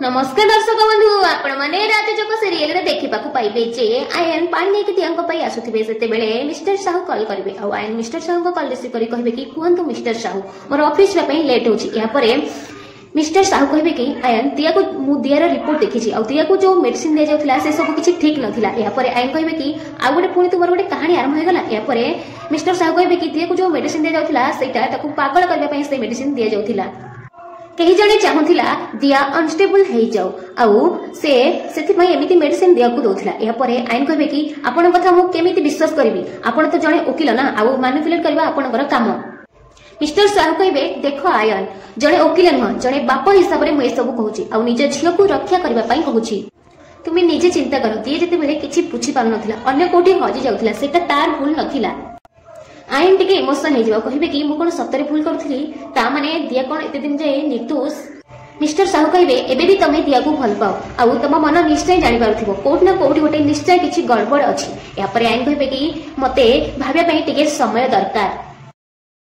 नमस्कार दर्शक बंधु आपण माने राजजक सीरियल रे देखिबा को पाइबे जे आयन पानी नेकी दियांक पई आसुथिबे सेते बेले मिस्टर साहू कॉल करबे आ आयन मिस्टर साहू को कॉल रिसीव करी कहबे कि कुहंतु मिस्टर साहू मोर ऑफिस पई लेट होची या परे मिस्टर साहू कहबे कि आयन दिया को मु दियार रिपोर्ट देखिछि आ दिया को जो मेडिसिन दे जाउथला से सब किछि ठीक नथिला या परे आयन कहबे कि आ गोटे पुनी तुमर गोटे कहानी आरंभ हो गला या परे मिस्टर साहू कहबे कि दिया को जो मेडिसिन दे जाउथला सेटा ताकू पागल करबा पई से मेडिसिन दे जाउथला कहीं जने चाहूला दिया अनस्टेबल हो जाऊ आउ से एमती मेडिसिन दिया को दौला यापर आईन कहे कि आपण कथा मु केमिति विश्वास करी आपण तो जड़े वकिल ना आउ मैनिपुलेट करबा आपणकर काम मिस्टर साहू कहे देख आयन जड़े वकिल नुह जड़े बाप हिसाब से मुझे सब कहूँ आ निज झील को रक्षा करने कहूँ तुम्हें निजे चिंता कर दिए जिते किसी बुझी पार ना अन्य कौटी हजि जाऊला सेटा तार भूल नथिला आईन टिके इमोशन हो कहे कि मुझे सतरे भूल करी ताने दिया कौन एत दिन जाए निर्दोष मिस्टर साहू कहे एबे भी तमें दिया को भल पाओ आउ तुम मन निश्चय जापर कौट ना कौट गोटे निश्चय किसी गड़बड़ अच्छी यापर आईन कहे कि मते भाविया टिके समय दरकार